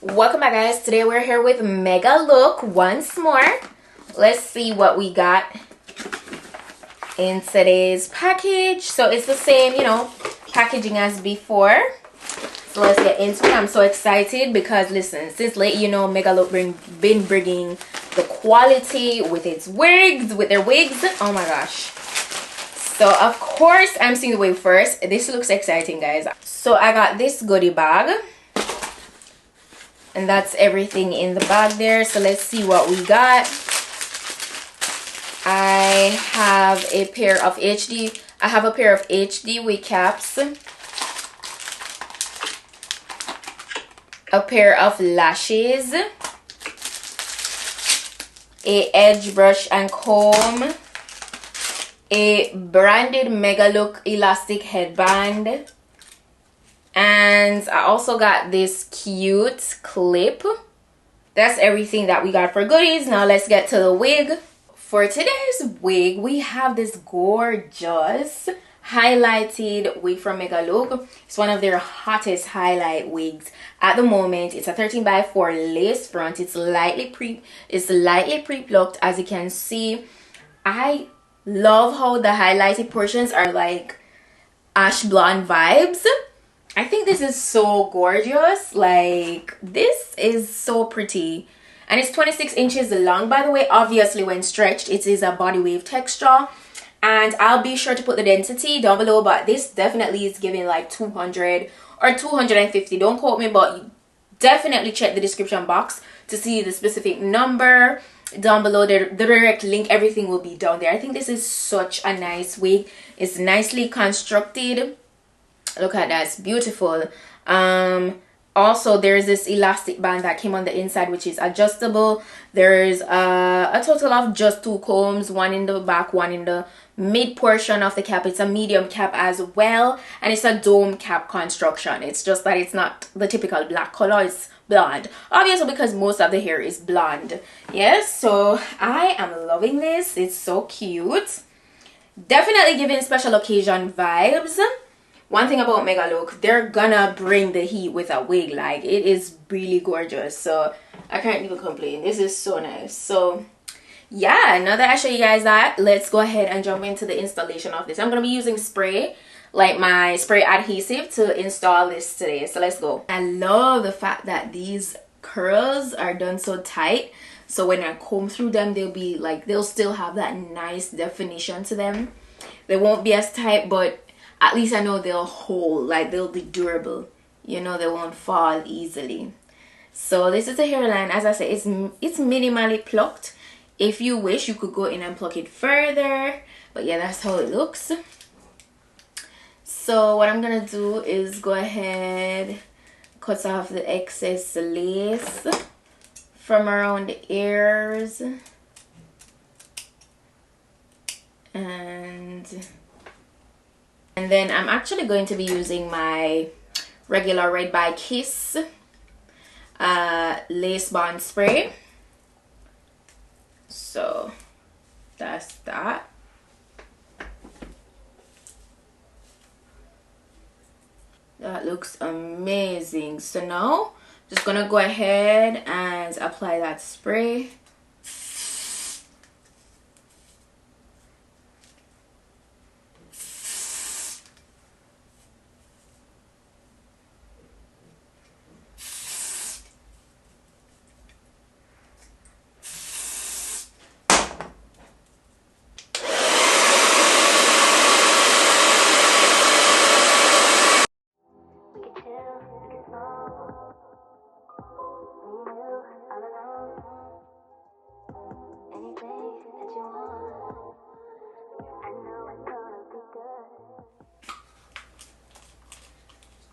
Welcome back, guys. Today we're here with Megalook once more. Let's see what we got in today's package. So it's the same, packaging as before. So let's get into it. I'm so excited because, listen, since late, Megalook been bringing the quality with its wigs, with their wigs. Oh my gosh. So of course I'm seeing the wig first. This looks exciting, guys. So I got this goodie bag. And that's everything in the bag there. So let's see what we got. I have a pair of HD wig caps. A pair of lashes. A edge brush and comb. A branded Megalook elastic headband. And I also got this cute clip. That's everything that we got for goodies. Now let's get to the wig. For today's wig, we have this gorgeous highlighted wig from Megalook. It's one of their hottest highlight wigs at the moment. It's a 13x4 lace front. It's lightly pre-plucked, as you can see. I love how the highlighted portions are like ash blonde vibes. I think this is so gorgeous. Like, this is so pretty. And it's 26 inches long, by the way. Obviously, when stretched, it is a body wave texture. And I'll be sure to put the density down below. But this definitely is giving like 200 or 250. Don't quote me, but definitely check the description box to see the specific number. Down below, the direct link, everything will be down there. I think this is such a nice wig. It's nicely constructed. Look at that, it's beautiful. Also, there's this elastic band that came on the inside, which is adjustable. There's a total of just 2 combs, one in the back, one in the mid portion of the cap. It's a medium cap as well, and it's a dome cap construction. It's just that it's not the typical black color, it's blonde, obviously, because most of the hair is blonde. Yes, so I am loving this. It's so cute. Definitely giving special occasion vibes. One thing about Megalook, they're gonna bring the heat with a wig. Like, it is really gorgeous. So I can't even complain. This is so nice. So yeah, now that I show you guys that, let's go ahead and jump into the installation of this. I'm gonna be using spray, like my spray adhesive, to install this today. So let's go. I love the fact that these curls are done so tight, so when I comb through them, they'll still have that nice definition to them. They won't be as tight, but at least I know they'll hold, like they'll be durable. They won't fall easily. So this is the hairline. As I say, it's minimally plucked. If you wish, you could go in and pluck it further. But yeah, that's how it looks. So what I'm gonna do is go ahead, cut off the excess lace from around the ears. And then I'm actually going to be using my regular Red by Kiss lace bond spray. So that's that. That looks amazing. So now just gonna go ahead and apply that spray.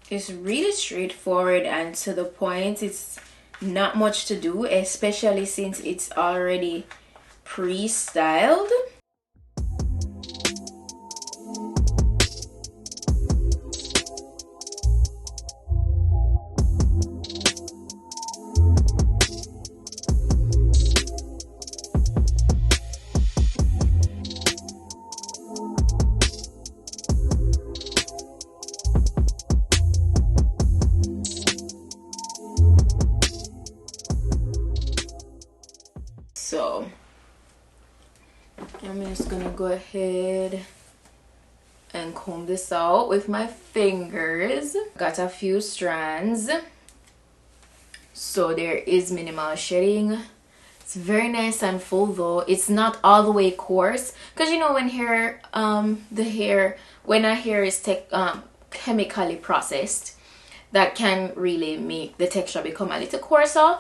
It's really straightforward and to the point. It's not much to do, especially since it's already pre-styled. I'm just gonna go ahead and comb this out with my fingers. Got a few strands, so there is minimal shedding. It's very nice and full though. It's not all the way coarse, because you know when hair when a hair is chemically processed, that can really make the texture become a little coarser.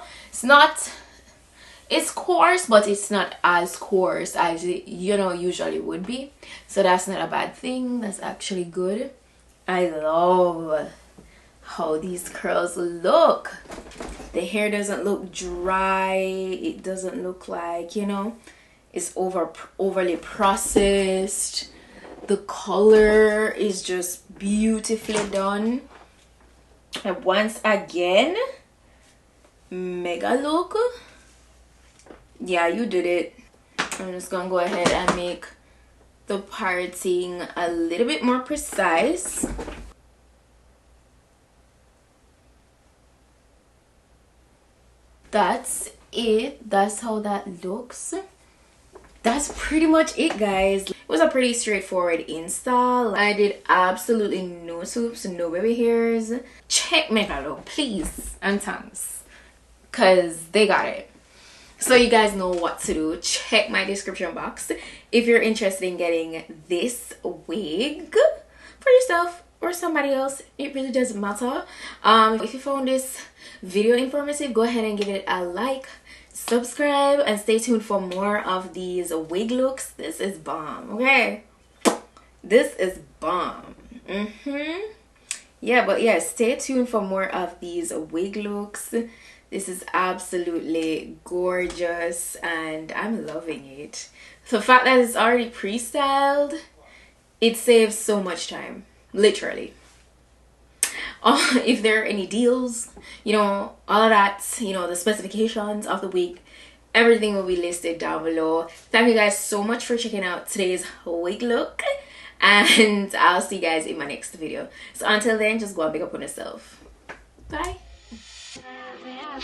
It's coarse, but it's not as coarse as it usually would be, so that's not a bad thing. That's actually good. I love how these curls look. The hair doesn't look dry. It doesn't look like it's overly processed. The color is just beautifully done. And once again, Megalook, yeah, you did it. I'm just gonna go ahead and make the parting a little bit more precise. That's it. That's how that looks. That's pretty much it, guys. It was a pretty straightforward install. I did absolutely no swoops, no baby hairs. Check Megalook, please and thanks, because they got it. So you guys know what to do. Check my description box if you're interested in getting this wig for yourself or somebody else. It really doesn't matter. If you found this video informative, go ahead and give it a like, subscribe, and stay tuned for more of these wig looks. This is bomb, okay? This is bomb. Yeah, but yeah, stay tuned for more of these wig looks. This is absolutely gorgeous and I'm loving it. The fact that it's already pre-styled, it saves so much time, literally. If there are any deals, all of that, the specifications of the wig, everything will be listed down below. Thank you guys so much for checking out today's wig look, and I'll see you guys in my next video. So until then, just go and pick up on yourself. Bye. Yeah,